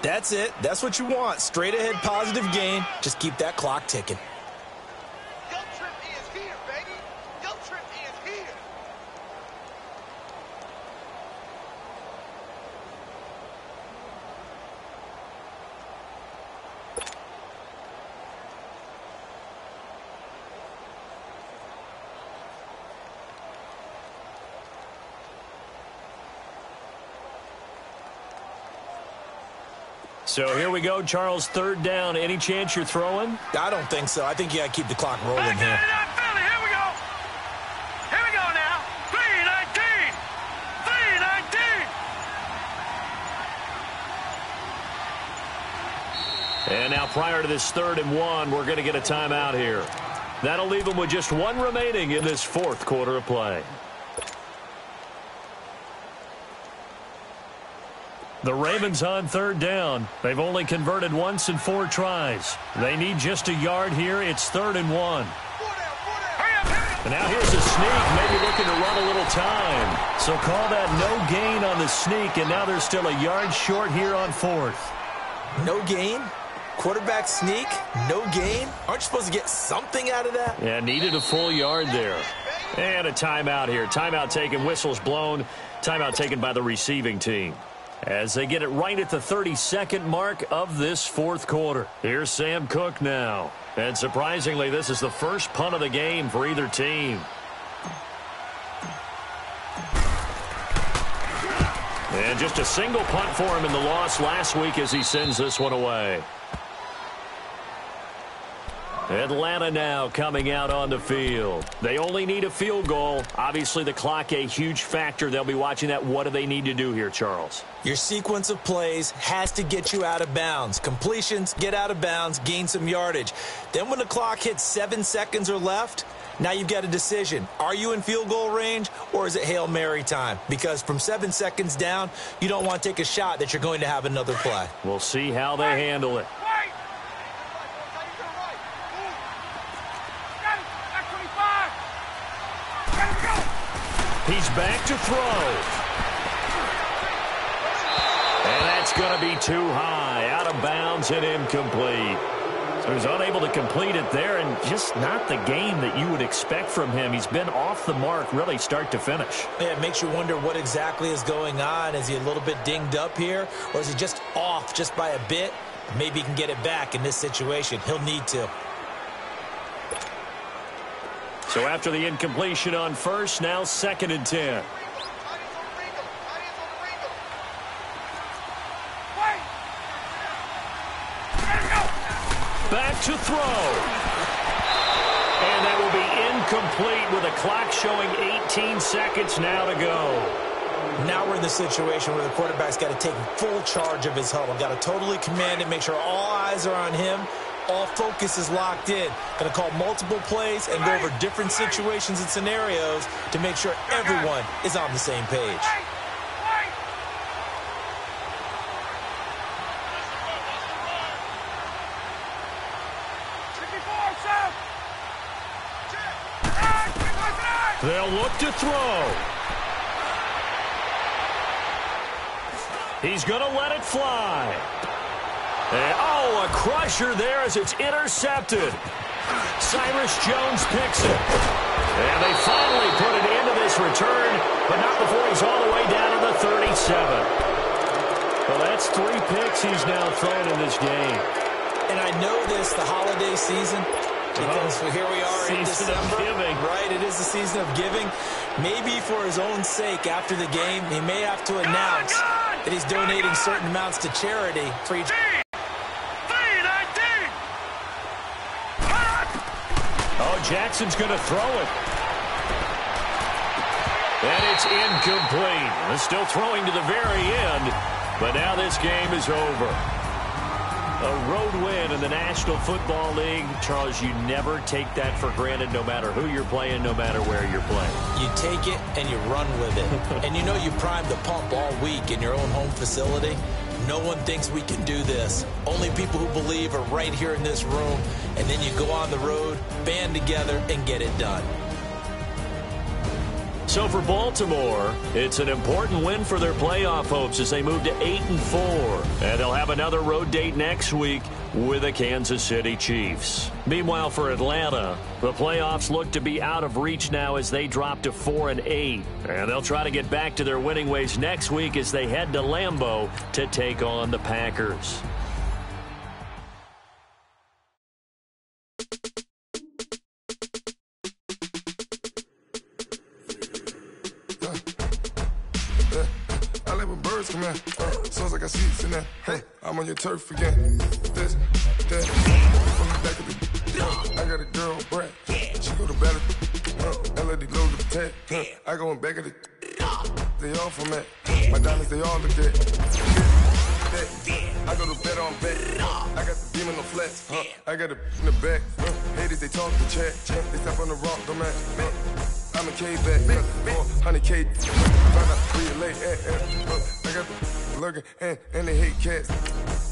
That's it. That's what you want. Straight ahead positive gain. Just keep that clock ticking. So here we go, Charles, 3rd down. Any chance you're throwing? I don't think so. I think you got to keep the clock rolling here. Here we go. Here we go now. 3:19. 3:19. And now prior to this 3rd and 1, we're going to get a timeout here. That'll leave them with just 1 remaining in this 4th quarter of play. The Ravens on 3rd down. They've only converted once in 4 tries. They need just a yard here. It's 3rd and 1. And now here's a sneak, maybe looking to run a little time. So call that no gain on the sneak, and now they're still a yard short here on 4th. No gain? Quarterback sneak? No gain? Aren't you supposed to get something out of that? Yeah, needed a full yard there. And a timeout here. Timeout taken, whistles blown. Timeout taken by the receiving team, as they get it right at the 32nd mark of this 4th quarter. Here's Sam Cook now. And surprisingly, this is the first punt of the game for either team. And just a single punt for him in the loss last week as he sends this one away. Atlanta now coming out on the field. They only need a field goal. Obviously, the clock a huge factor. They'll be watching that. What do they need to do here, Charles? Your sequence of plays has to get you out of bounds. Completions, get out of bounds, gain some yardage. Then when the clock hits 7 seconds or left, now you've got a decision. Are you in field goal range, or is it Hail Mary time? Because from 7 seconds down, you don't want to take a shot that you're going to have another play. We'll see how they handle it. He's back to throw. And that's going to be too high. Out of bounds and incomplete. So he's unable to complete it there, and just not the game that you would expect from him. He's been off the mark really start to finish. Yeah, it makes you wonder what exactly is going on. Is he a little bit dinged up here, or is he just off just by a bit? Maybe he can get it back in this situation. He'll need to. So after the incompletion on 1st, now 2nd and 10. Back to throw. And that will be incomplete with a clock showing 18 seconds now to go. Now we're in the situation where the quarterback's got to take full charge of his huddle. Got to totally command it, make sure all eyes are on him. All focus is locked in. Going to call multiple plays and go over different situations and scenarios to make sure everyone is on the same page. They'll look to throw. He's going to let it fly. And, a crusher there as it's intercepted. Cyrus Jones picks it. And they finally put an end to this return, but not before he's all the way down to the 37. Well, that's 3 picks he's now thrown in this game. And I know this, the holiday season, because here we are in December. Season of giving. Right, it is the season of giving. Maybe for his own sake after the game, he may have to announce that he's donating certain amounts to charity for each. Oh, Jackson's going to throw it. And it's incomplete. They're still throwing to the very end, but now this game is over. A road win in the National Football League. Charles, you never take that for granted, no matter who you're playing, no matter where you're playing. You take it and you run with it. And you know you primed the pump all week in your own home facility. No one thinks we can do this. Only people who believe are right here in this room. And then you go on the road, band together, and get it done. So for Baltimore, it's an important win for their playoff hopes as they move to 8-4. And they'll have another road date next week with the Kansas City Chiefs. Meanwhile, for Atlanta, the playoffs look to be out of reach now as they drop to 4-8. And they'll try to get back to their winning ways next week as they head to Lambeau to take on the Packers. Sounds like I see it in there. Hey, I'm on your turf again. This, that, from the back of the. I got a girl, Brad. She go to battle. LD load the tag. I go in back of the. They all from that. My diamonds, they all look at. I go to bet on bet. I got the beam in the flats. I got it in the back. Haters, they talk the chat. They step on the rock, the man. I'm a K-back, 100K, find out where you lay at, I got the lurking, and they hate cats,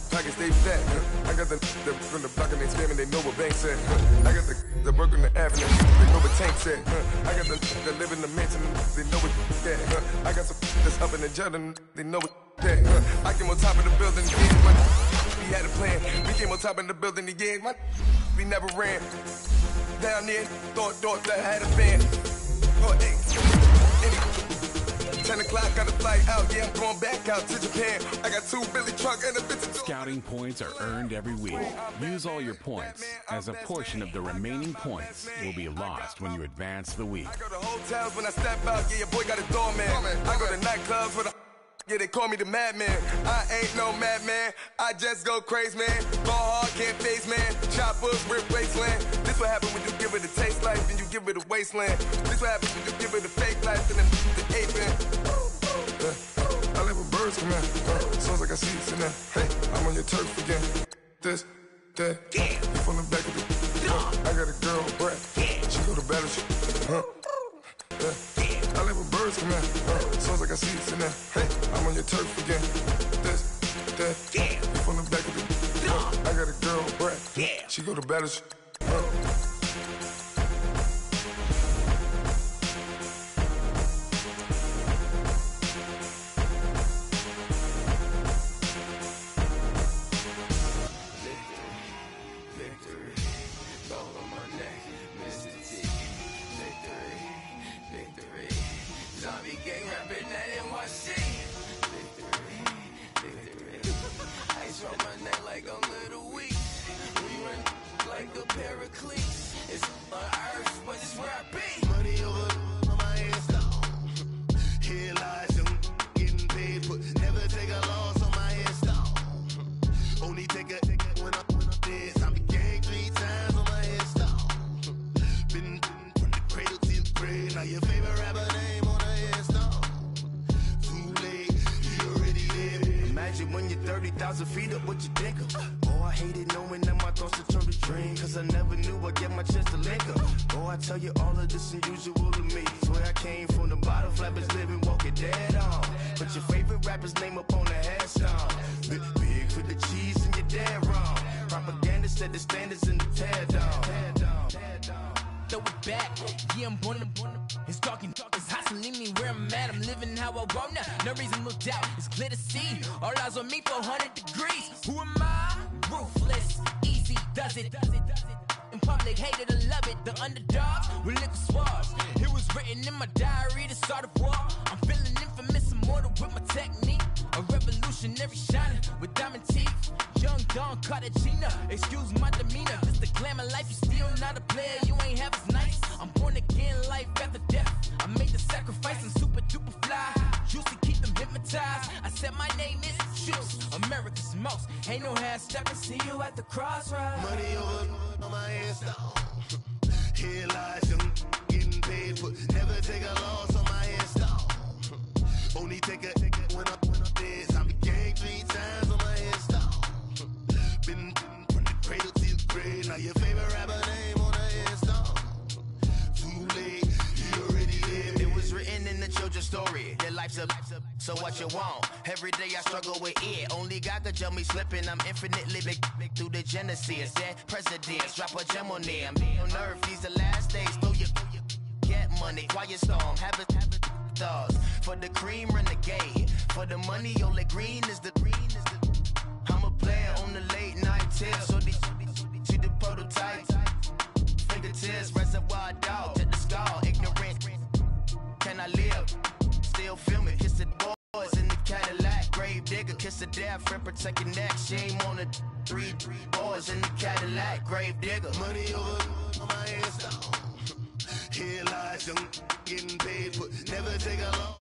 pockets they fat, I got the from the block and they spamming, they know what banks at, I got the work on the avenue, they know what tanks at, I got the live in the mansion, they know what that, I got some that's up in the Jordan, they know what that, I came on top of the building again, we had a plan, we came on top of the building again, we never ran, down there, thought that had a fan. 10 o'clock, got a flight out. Yeah, I'm going back out to Japan. I got 2 Billy truck and a bitch. Scouting points are earned every week. Use all your points, as a portion of the remaining points will be lost when you advance the week. I go to hotels when I step out. Yeah, your boy got a doorman. I go to nightclubs with a. Yeah, they call me the madman. I ain't no madman. I just go crazy, man. Ball hard, can't face, man. Choppers, rip wasteland. This what happen when you give it a taste life and you give it a wasteland. This what happen when you give it a fake life and then the ape in. I live with birds come in. Sounds like I see it in there. Hey, I'm on your turf again. This, that, you from the back of the. I got a girl, Brad. She go to battle. I live with birds come in. Sounds like I see it in there. Hey, I'm on your turf again. This, that, you from the back of the. I got a girl, Brad. She go to battle. Revolutionary shining with diamond teeth. Young Don Cartagena. Excuse my demeanor, just the glamour life. You still not a player, you ain't half as nice. I'm born again, life after death. I made the sacrifice, I'm super duper fly. Juicy, keep them hypnotized. I said my name is Juice, America's most. Ain't no half stepping, see you at the crossroads. Money over on my headstone. Here lies young, getting paid for. Never take a loss on my headstone. Only take a when I'm dead. I be gang 3 times on my headstone. Been from the cradle to the grave. Now your favorite rapper name on the headstone. Too late, you already dead. It was written in the children's story. Their life's up, so what you want? Every day I struggle with it. Only God could jump me slipping. I'm infinitely big through the genesis. Dead presidents, drop a gem on them. On earth, these the last days. Throw your get money, quiet storm, have it thoughts. For the cream, renegade. For the money, only green is the. I'm a player on the late night tip. So these the prototype. Fingertips, reservoir dog, check the skull. Ignorant, can I live? Still film it. Kiss the boys in the Cadillac. Grave digger, kiss the death, friend protect your neck. Shame on the 3 boys in the Cadillac. Grave digger. Money over on my headstone. Here lies young, getting paid for. Never take a loss.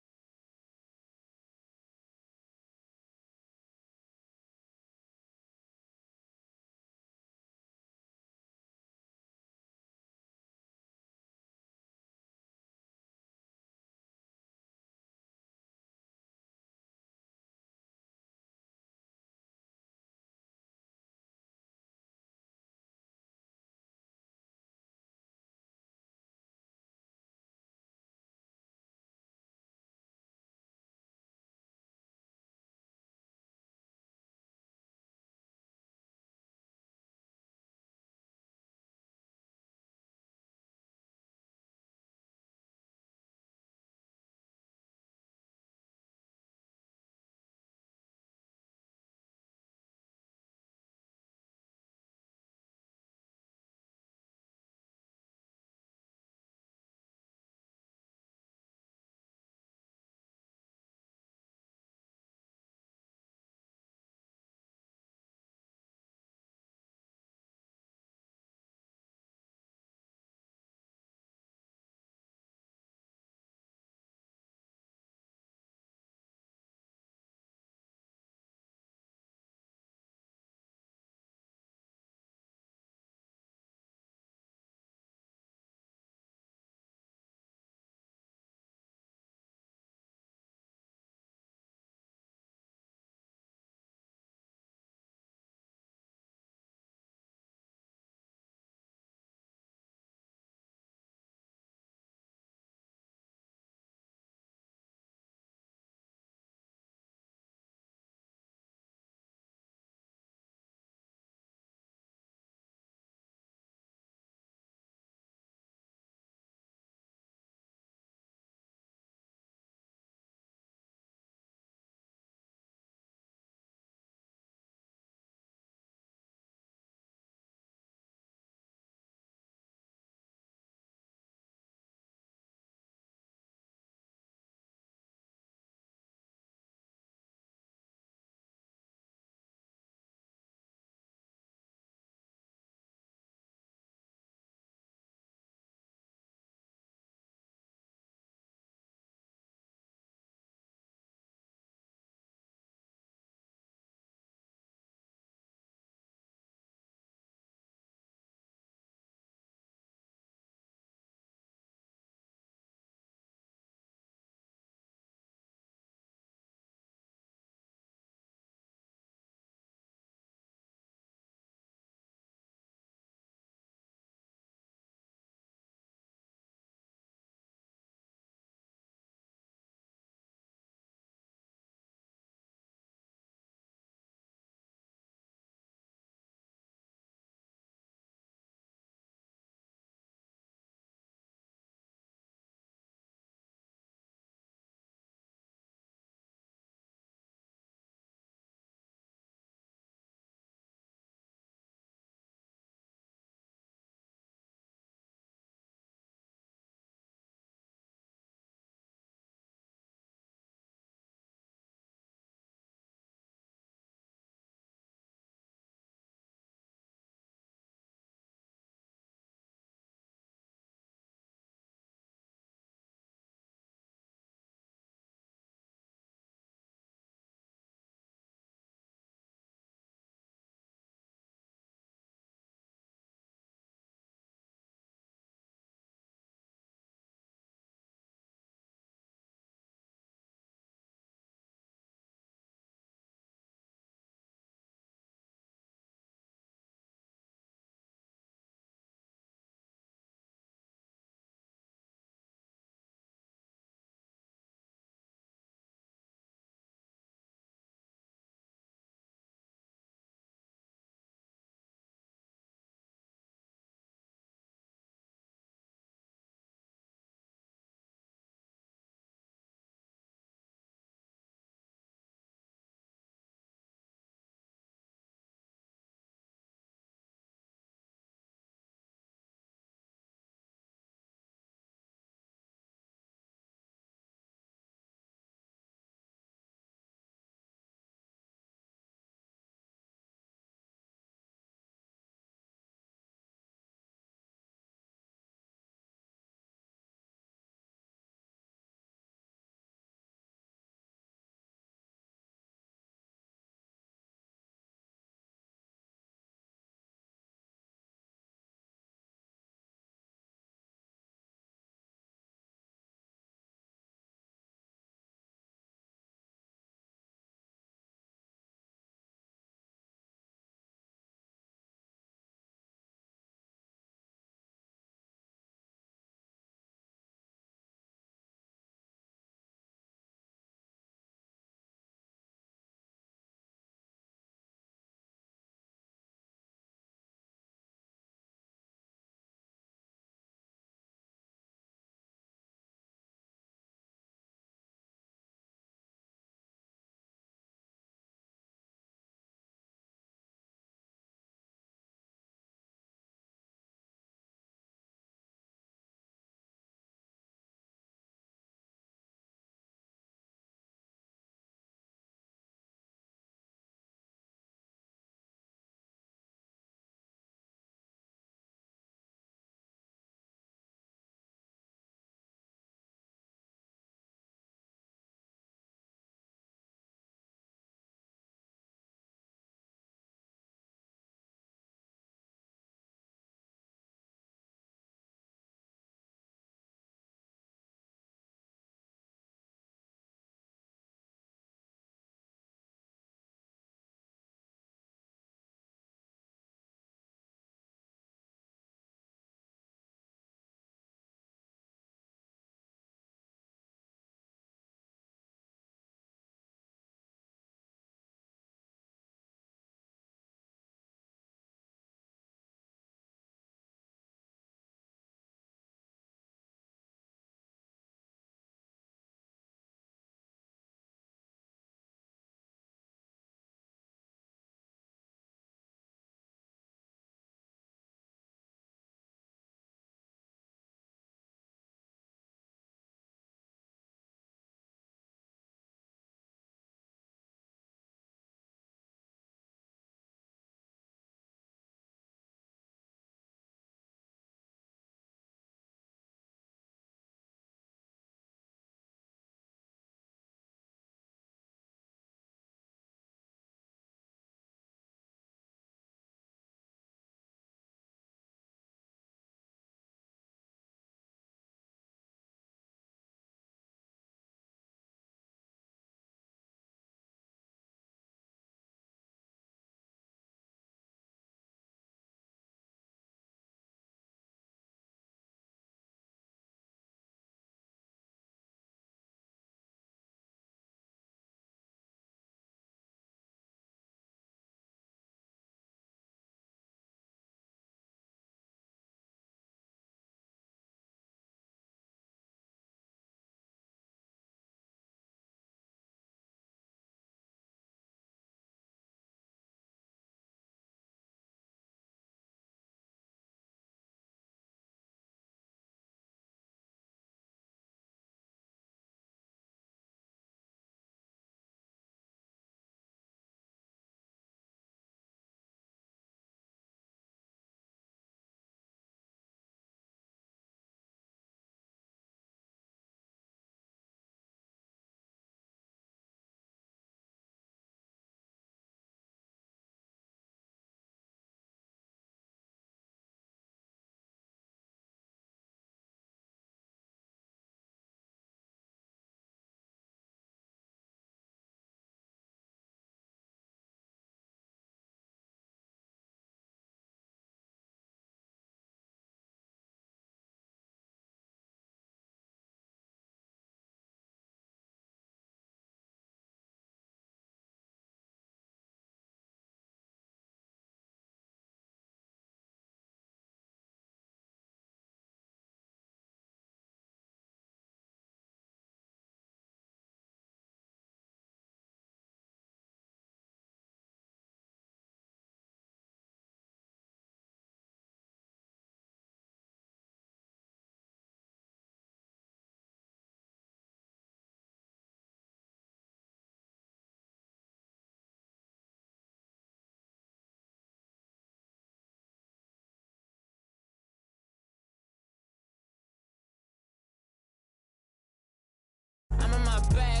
bag